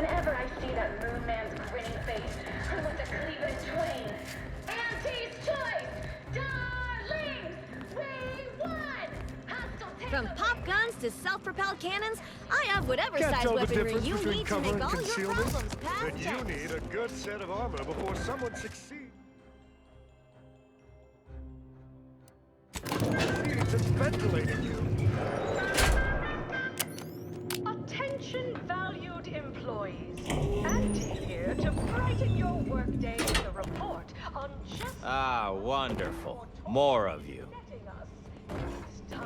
Whenever I see that moon man's grinning face, I'm with the Cleveland Twain. Auntie's choice! Darlings! We won! Hostile From pop guns to self-propelled cannons, I have whatever Can't size tell the weaponry difference you between need to cover make and all your concealment, problems past but you tense. need a good set of armor before someone succeeds. It's ventilating you. Attention, valued employees. Auntie here to brighten your workday with a report on just Ah, wonderful. More of you. letting us. It's time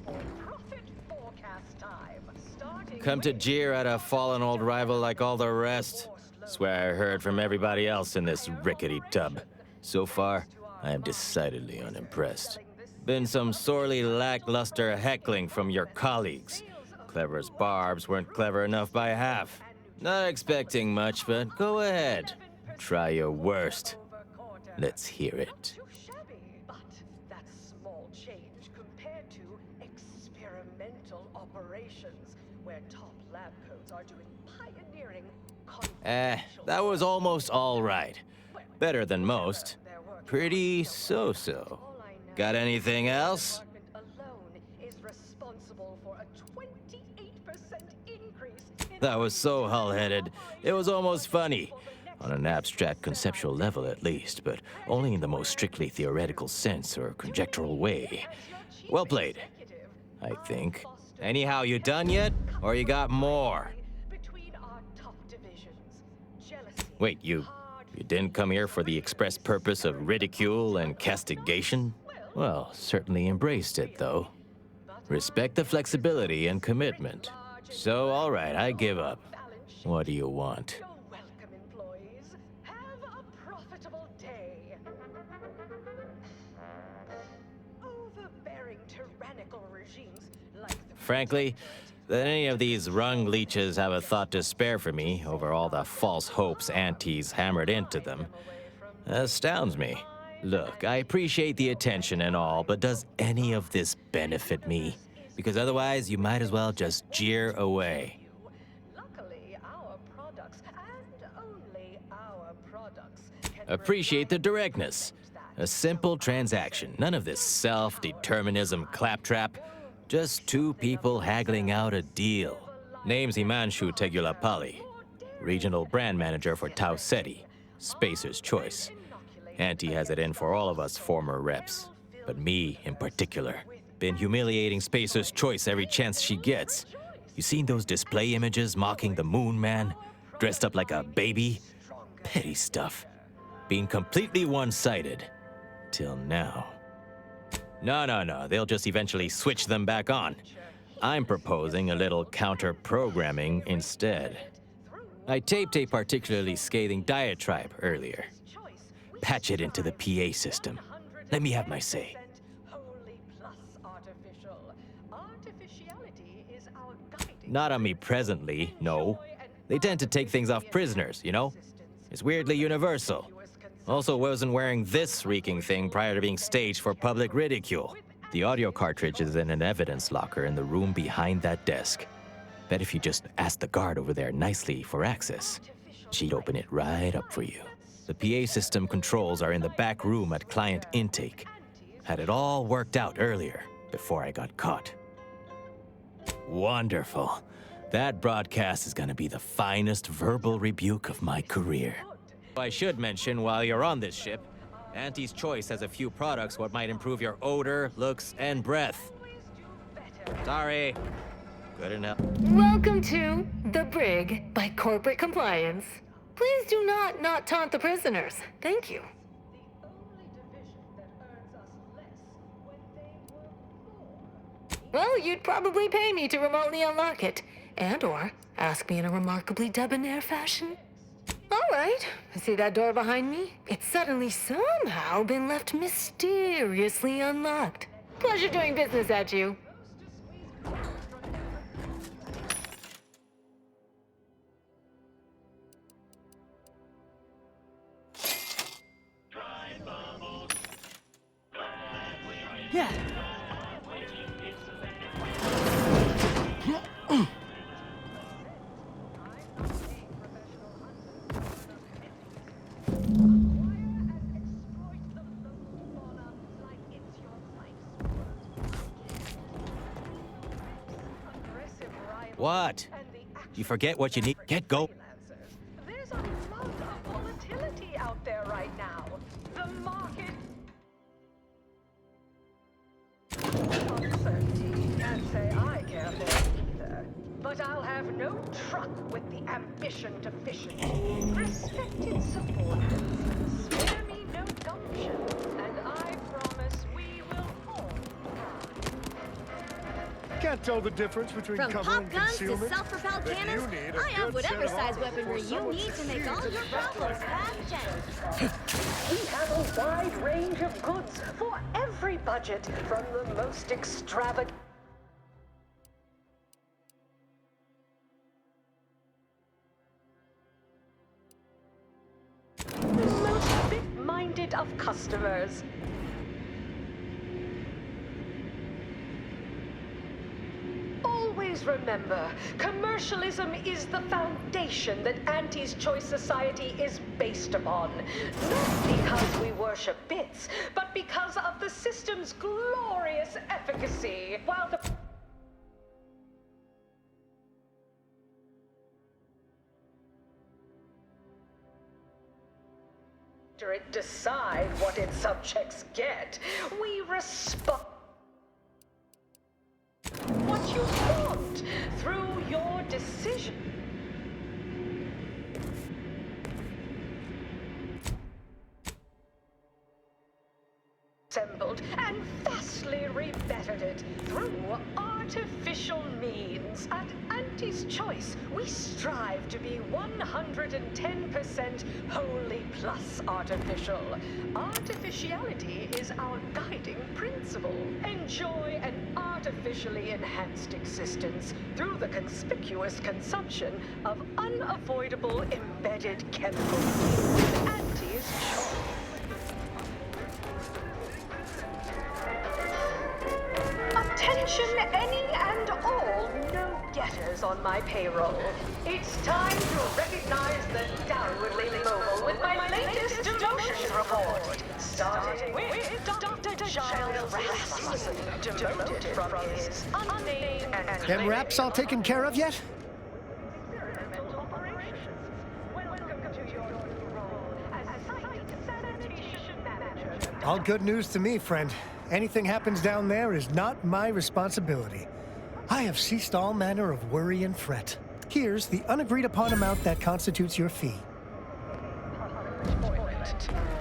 for profit forecast time. Starting Come to with jeer at a fallen old rival like all the rest? Swear I heard from everybody else in this rickety tub. So far, I am decidedly unimpressed. Been some sorely lackluster heckling from your colleagues. Clever as barbs weren't clever enough by half. Not expecting much, but go ahead. Try your worst. Let's hear it. too shabby, but that's small change compared to experimental operations, where top lab coats are doing pioneering. That was almost all right. Better than most. Pretty so-so. Got anything else? Alone is responsible for a 28% increase in That was so hull-headed. It was almost funny. On an abstract conceptual level at least, but only in the most strictly theoretical sense or conjectural way. Well played, I think. Anyhow, you done yet? Or you got more? between our top divisions. Jealousy. Wait, you didn't come here for the express purpose of ridicule and castigation? Well, certainly embraced it, though. Respect the flexibility and commitment. So, all right, I give up. What do you want? You're welcome, employees. Have a profitable day. Overbearing tyrannical regimes like the Frankly, that any of these rung leeches have a thought to spare for me over all the false hopes aunties hammered into them astounds me. Look, I appreciate the attention and all, but does any of this benefit me? Because otherwise, you might as well just jeer away. Luckily, our products and only our products can Appreciate the directness. A simple transaction. None of this self-determinism claptrap. Just two people haggling out a deal. Name's Himanshu Tegulapalli, regional brand manager for Tau Ceti, Spacer's Choice. Auntie has it in for all of us former reps, but me in particular. Been humiliating Spacer's Choice every chance she gets. You seen those display images mocking the Moon Man, dressed up like a baby? Petty stuff. Being completely one-sided. Till now. No, they'll just eventually switch them back on. I'm proposing a little counter-programming instead. I taped a particularly scathing diatribe earlier. Patch it into the PA system. Let me have my say. wholly plus artificial. Artificiality is our guiding. Not on me presently, no. They tend to take things off prisoners, you know? It's weirdly universal. Also wasn't wearing this reeking thing prior to being staged for public ridicule. The audio cartridge is in an evidence locker in the room behind that desk. Bet if you just asked the guard over there nicely for access, she'd open it right up for you. The PA system controls are in the back room at client intake. Had it all worked out earlier, before I got caught. Wonderful. That broadcast is gonna be the finest verbal rebuke of my career. I should mention, while you're on this ship, Auntie's Choice has a few products what might improve your odor, looks, and breath. Sorry. Good enough. Welcome to The Brig by Corporate Compliance. Please do not taunt the prisoners. Thank you. Well, you'd probably pay me to remotely unlock it, and/or ask me in a remarkably debonair fashion. All right, see that door behind me? It's suddenly somehow been left mysteriously unlocked. Pleasure doing business at you. Yeah. What? And the You forget what you need. Get go. freelancers. There's a lot of volatility out there right now. The market uncertainty. Can't say I care for it either. But I'll have no truck with the ambition to efficiency. Respected subordinates, spare me no gumption, and I promise we will all Can't tell the difference between From cover pop and guns to concealment. self-propelled But you cannons, need a I have good set whatever of size armor weaponry before you someone need to make succeeds all your in problems fast. We have a wide range of goods for every budget, from the most extravagant. The most big-minded of customers. Always remember, commercialism is the foundation that Auntie's Choice Society is based upon. Not because we worship bits, but because of the system's glorious efficacy. While the it decide what its subjects get, we respond what you want through your decision. Assembled and vastly rebettered it through artificial means. At Auntie's Choice, we strive to be 110% wholly plus artificial. Artificiality is our guiding principle. Enjoy an artificially enhanced existence through the conspicuous consumption of unavoidable embedded chemicals. Auntie's Choice. Attention, any and all no-getters on my payroll. It's time to recognize the downwardly mobile with my latest demotions report. Starting with Dr. Giles Rasmussen, demoted from his unnamed and Them raps all taken care of yet? experimental operations. Welcome to your new role as site sanitation manager. All good news to me, friend. Anything happens down there is not my responsibility. I have ceased all manner of worry and fret. Here's the unagreed upon amount that constitutes your fee.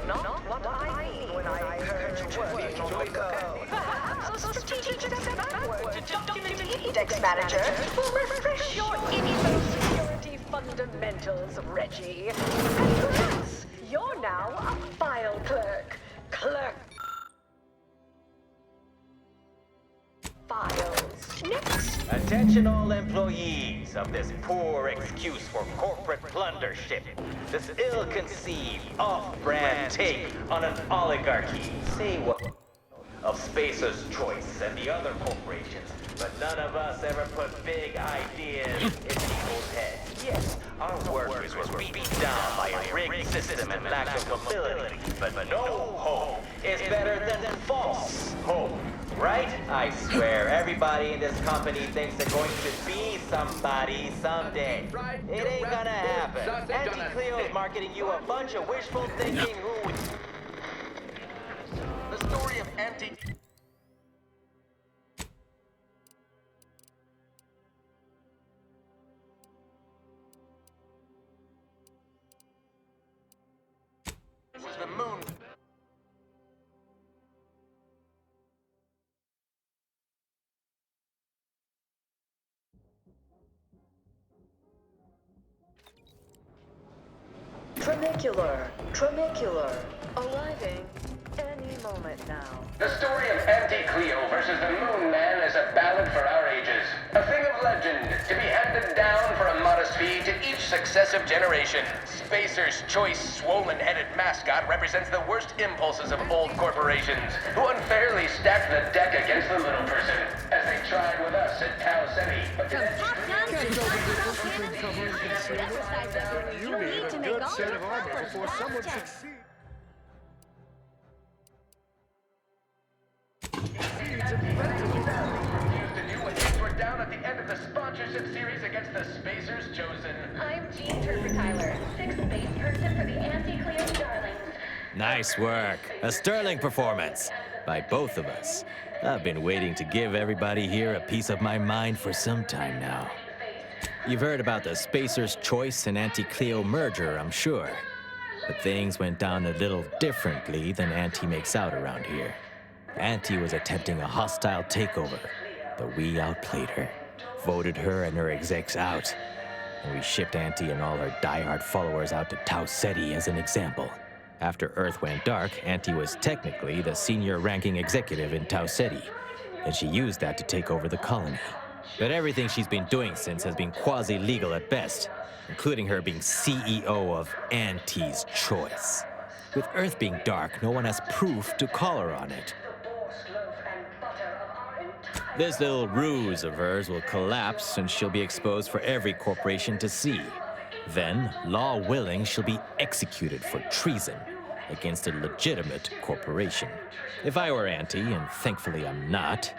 Not what I mean when I heard you working ago. Perhaps a strategic step backward to document index manager will refresh your info security fundamentals, Reggie. And perhaps you're now a file clerk. Files. Next. Attention all employees of this poor excuse for corporate plundership. This ill-conceived, off-brand take on an oligarchy. Say what of Spacer's Choice and the other corporations, but none of us ever put big ideas in people's heads. Yes, our workers were beaten down by a rigged system and lack of mobility, but no hope is better than false hope. Right? I swear, everybody in this company thinks they're going to be somebody someday. It ain't gonna happen. Auntie Cleo's marketing you a bunch of wishful thinking who... The story of Auntie... was the moon... Tramicular. Arriving any moment now. The story of Auntie Cleo versus the Moon Man is a ballad for our ages. A thing of legend, to be handed down for a modest fee to each successive generation. Spacer's Choice swollen-headed mascot represents the worst impulses of old corporations, who unfairly stacked the deck against the little person, as they tried with us at Tau Semi. But From pop guns to self-propelled cannons, I have whatever size weaponry You you need need a to make good all set your of armor problems before someone fast. succeeds. Used to do when things were down at the end of the sponsorship series against the Spacers Chosen. I'm Jean Turper-Tyler, 6th base person for the Anti-Cleo Darlings. Nice work. A sterling performance by both of us. I've been waiting to give everybody here a piece of my mind for some time now. You've heard about the Spacer's Choice and Anti-Cleo merger, I'm sure. But things went down a little differently than Auntie makes out around here. Auntie was attempting a hostile takeover, but we outplayed her, voted her and her execs out, and we shipped Auntie and all her diehard followers out to Tau Ceti as an example. After Earth went dark, Auntie was technically the senior-ranking executive in Tau Ceti, and she used that to take over the colony. But everything she's been doing since has been quasi-legal at best, including her being CEO of Auntie's Choice. With Earth being dark, no one has proof to call her on it. This little ruse of hers will collapse and she'll be exposed for every corporation to see. Then, law willing, she'll be executed for treason against a legitimate corporation. If I were Auntie, and thankfully I'm not,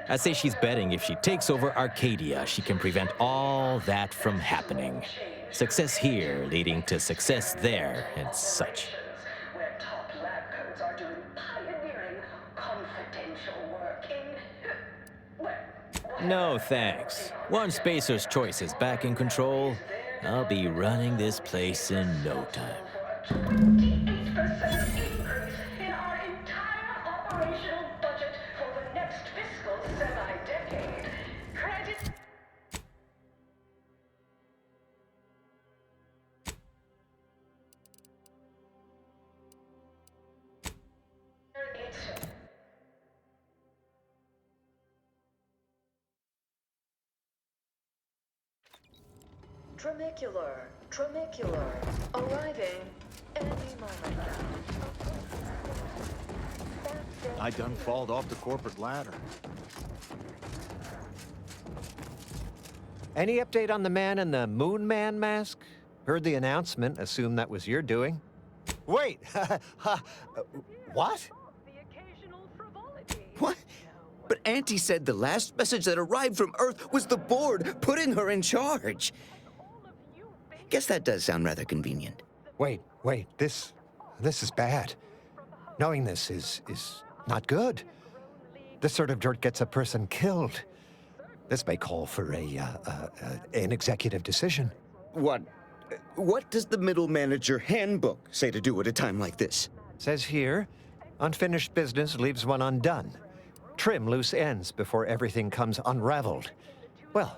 I'd say she's betting if she takes over Arcadia, she can prevent all that from happening. Success here leading to success there and such. Where top lab codes are doing pioneering, confidential work in... No thanks. Once Spacer's Choice is back in control, I'll be running this place in no time. 28% increase in our entire operational budget for the next fiscal semi-decade. Credit... Tramicular, arriving any moment now. I done falled off the corporate ladder. Any update on the man in the Moon Man mask? Heard the announcement, assume that was your doing. Wait! What? What? But Auntie said the last message that arrived from Earth was the board putting her in charge. Guess that does sound rather convenient. Wait, this is bad. Knowing this is not good. This sort of dirt gets a person killed. This may call for an executive decision. What does the middle manager handbook say to do at a time like this? Says here, unfinished business leaves one undone. Trim loose ends before everything comes unraveled. Well,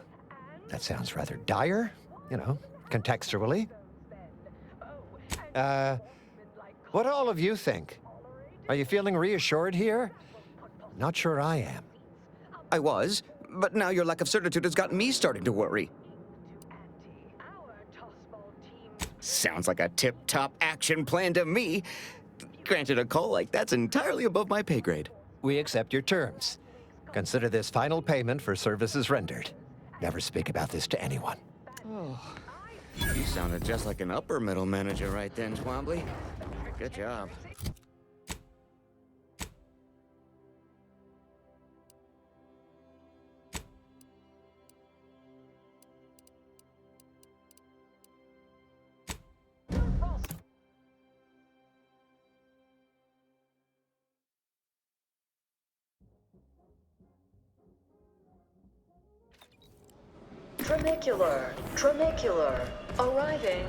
that sounds rather dire, you know, contextually. What do all of you think? Are you feeling reassured here? Not sure I am. I was, but now your lack of certitude has got me starting to worry. Sounds like a tip-top action plan to me. Granted, a call like that's entirely above my pay grade. We accept your terms. Consider this final payment for services rendered. Never speak about this to anyone. Oh, you sounded just like an upper middle manager right then, Twombly. Good job. Tramicular, arriving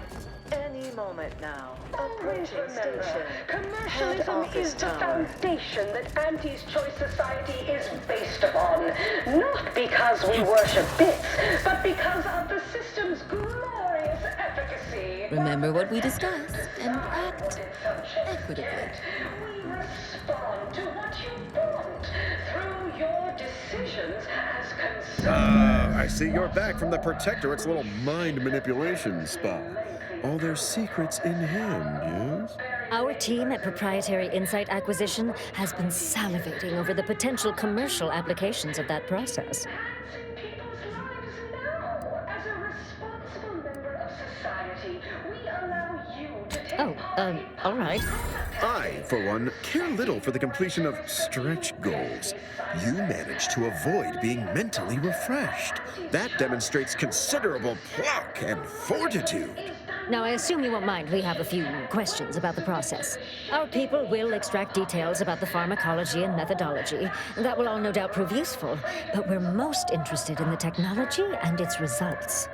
any moment now. Always Approaching remember, station. commercialism Head is office the tower. foundation that Auntie's Choice Society is based upon. Not because we worship bits, but because of the system's glorious efficacy. Remember what we discussed and act equitably. We respond to what you want through your decisions as concerned. I see you're back from the Protectorate's little mind manipulation spa. All their secrets in hand, yes? Our team at Proprietary Insight Acquisition has been salivating over the potential commercial applications of that process. People's lives now as a responsible member of society we allow you to take Oh, all right. I, for one, care little for the completion of stretch goals. You managed to avoid being mentally refreshed. That demonstrates considerable pluck and fortitude. Now, I assume you won't mind. We have a few questions about the process. Our people will extract details about the pharmacology and methodology. That will all no doubt prove useful. But we're most interested in the technology and its results.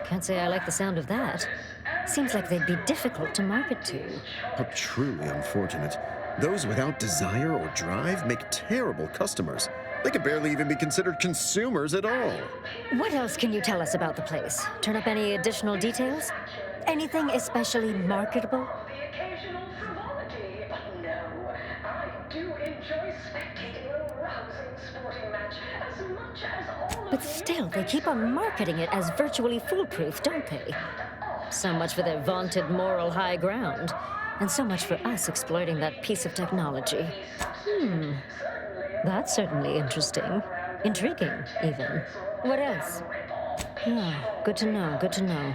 Can't say I like the sound of that. Seems like they'd be difficult to market to. How truly unfortunate. Those without desire or drive make terrible customers. They could barely even be considered consumers at all. What else can you tell us about the place? Turn up any additional details? Anything especially marketable? the occasional frivolity. But no, I do enjoy spectating a rousing sporting match as much as all of But still, they keep on marketing it as virtually foolproof, don't they? So much for their vaunted moral high ground. And so much for us exploiting that piece of technology. That's certainly interesting. Intriguing, even. What else? Good to know, good to know.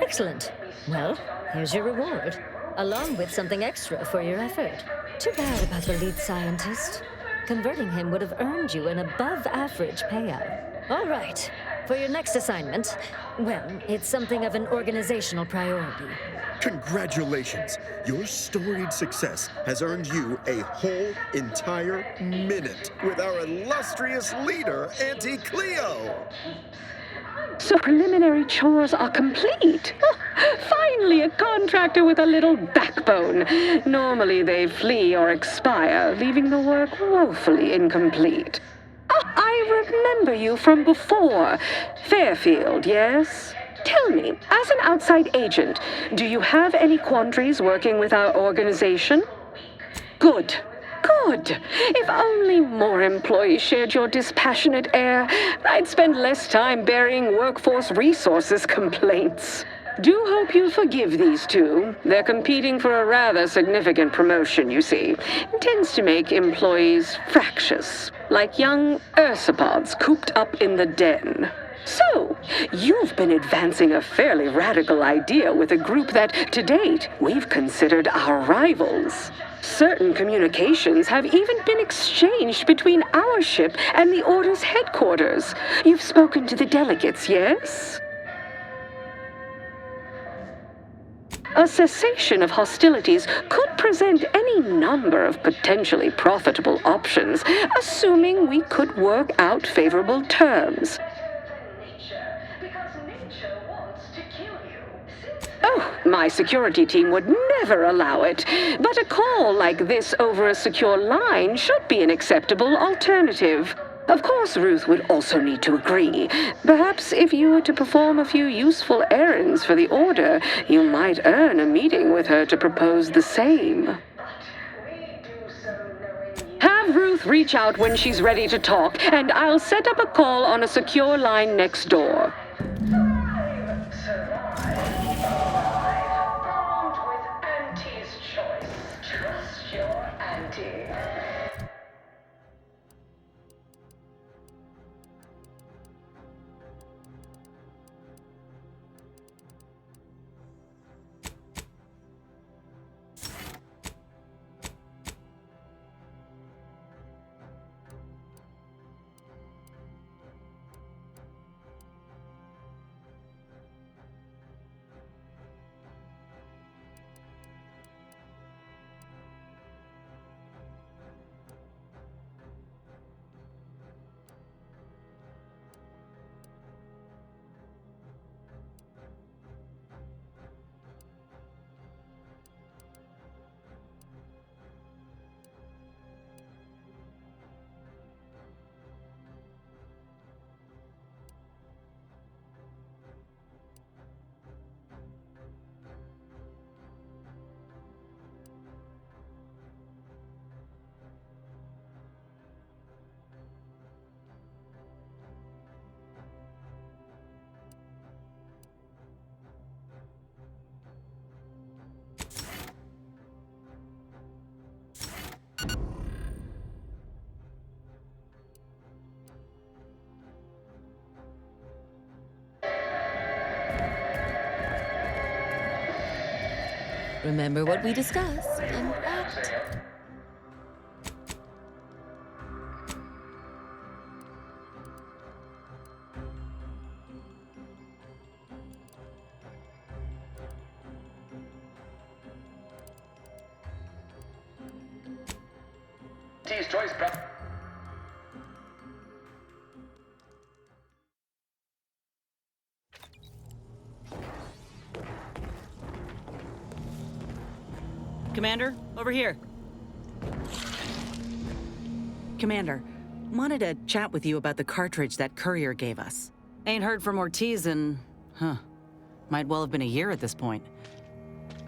Excellent. Well, here's your reward, along with something extra for your effort. Too bad about the lead scientist. Converting him would have earned you an above-average payout. All right. For your next assignment, well, it's something of an organizational priority. Congratulations! Your storied success has earned you a whole entire minute with our illustrious leader, Auntie Cleo! So preliminary chores are complete. Finally, a contractor with a little backbone. Normally they flee or expire, leaving the work woefully incomplete. I remember you from before. Fairfield, yes? Tell me, as an outside agent, do you have any quandaries working with our organization? Good. Good. If only more employees shared your dispassionate air, I'd spend less time burying workforce resources complaints. Do hope you forgive these two. They're competing for a rather significant promotion, you see. It tends to make employees fractious, like young ursopods cooped up in the den. So, you've been advancing a fairly radical idea with a group that, to date, we've considered our rivals. Certain communications have even been exchanged between our ship and the Order's headquarters. You've spoken to the delegates, yes? A cessation of hostilities could present any number of potentially profitable options, assuming we could work out favorable terms. Oh, my security team would never allow it, but a call like this over a secure line should be an acceptable alternative. Of course, Ruth would also need to agree. Perhaps if you were to perform a few useful errands for the Order, you might earn a meeting with her to propose the same. Have Ruth reach out when she's ready to talk, and I'll set up a call on a secure line next door. Remember what we discussed and act. T's choice, bro. Commander, over here. Commander, wanted to chat with you about the cartridge that courier gave us. Ain't heard from Ortiz in, might well have been a year at this point.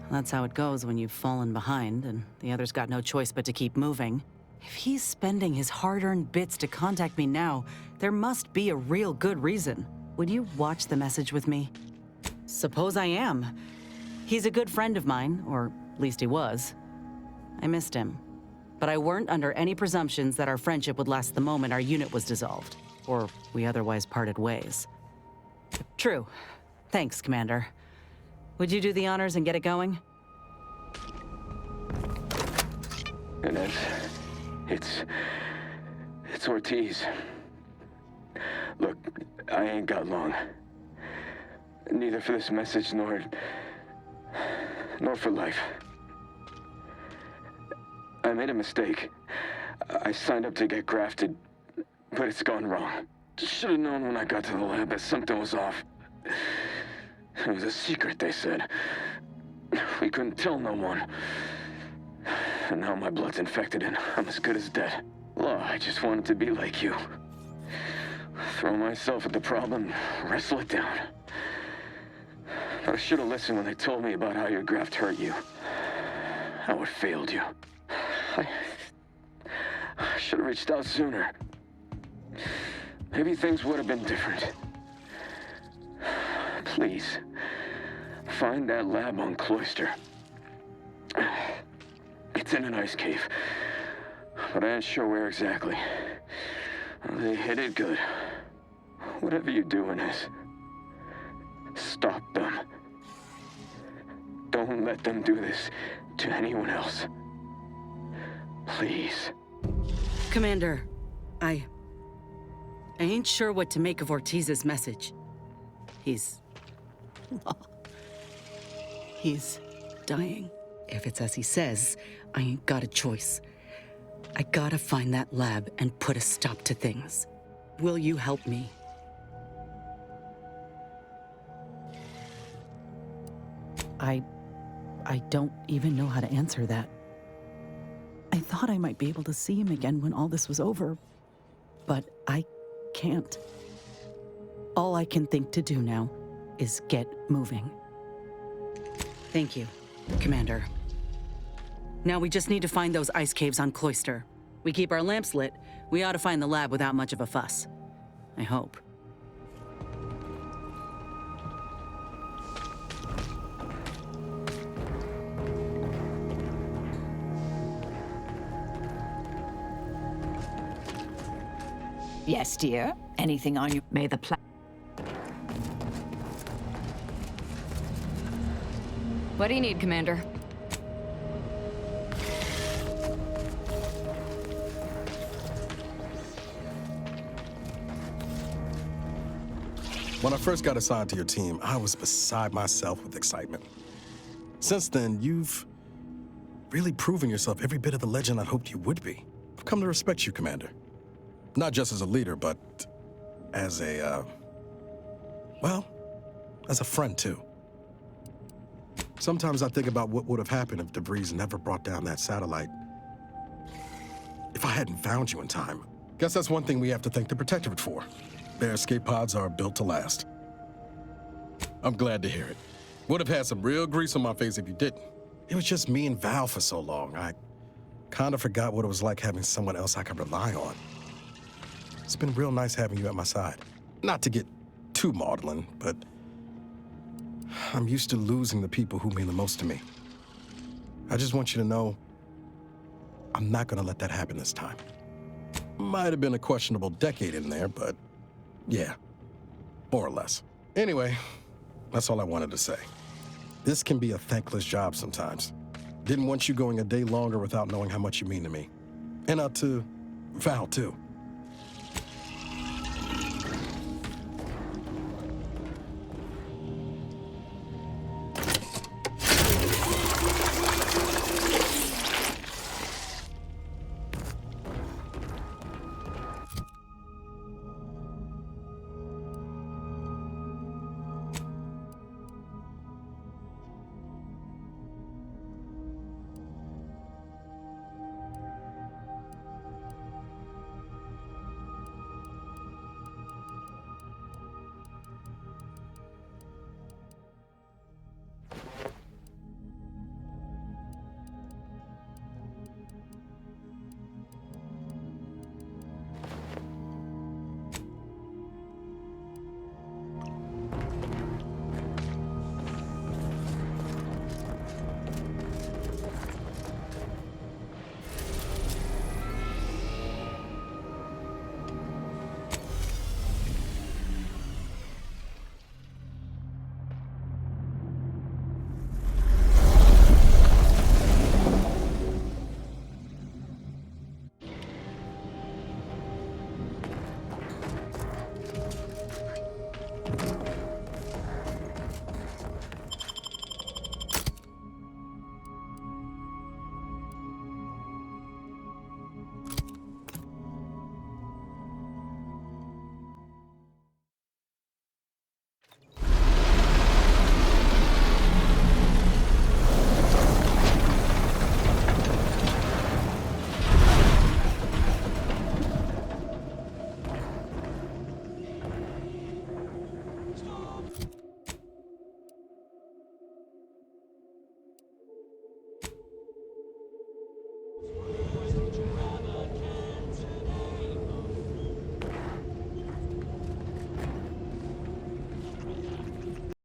That's how it goes when you've fallen behind and the other's got no choice but to keep moving. If he's spending his hard-earned bits to contact me now, there must be a real good reason. Would you watch the message with me? Suppose I am. He's a good friend of mine, or at least he was. I missed him. But I weren't under any presumptions that our friendship would last the moment our unit was dissolved, or we otherwise parted ways. True. Thanks, Commander. Would you do the honors and get it going? It's Ortiz. Look, I ain't got long. Neither for this message nor for life. I made a mistake. I signed up to get grafted, but it's gone wrong. Should have known when I got to the lab that something was off. It was a secret, they said. We couldn't tell no one. And now my blood's infected and I'm as good as dead. Well, I just wanted to be like you. Throw myself at the problem, wrestle it down. But I should have listened when they told me about how your graft hurt you. How it failed you. I should have reached out sooner. Maybe things would have been different. Please, find that lab on Cloister. It's in an ice cave, but I ain't sure where exactly. They hid it good. Whatever you do in this, stop them. Don't let them do this to anyone else. Please. Commander, I ain't sure what to make of Ortiz's message. He's dying. If it's as he says, I ain't got a choice. I gotta find that lab and put a stop to things. Will you help me? I don't even know how to answer that. I thought I might be able to see him again when all this was over, but I can't. All I can think to do now is get moving. Thank you, Commander. Now we just need to find those ice caves on Cloister. We keep our lamps lit, we ought to find the lab without much of a fuss. I hope. Yes, dear. Anything on you? May the plan. What do you need, Commander? When I first got assigned to your team, I was beside myself with excitement. Since then, you've really proven yourself every bit of the legend I hoped you would be. I've come to respect you, Commander. Not just as a leader, but as a, as a friend, too. Sometimes I think about what would have happened if DeVries never brought down that satellite. If I hadn't found you in time. Guess that's one thing we have to thank the Protectorate for. Their escape pods are built to last. I'm glad to hear it. Would have had some real grease on my face if you didn't. It was just me and Val for so long. I kind of forgot what it was like having someone else I could rely on. It's been real nice having you at my side. Not to get too maudlin, but I'm used to losing the people who mean the most to me. I just want you to know I'm not gonna let that happen this time. Might have been a questionable decade in there, but yeah, more or less. Anyway, that's all I wanted to say. This can be a thankless job sometimes. Didn't want you going a day longer without knowing how much you mean to me. And to Val, too.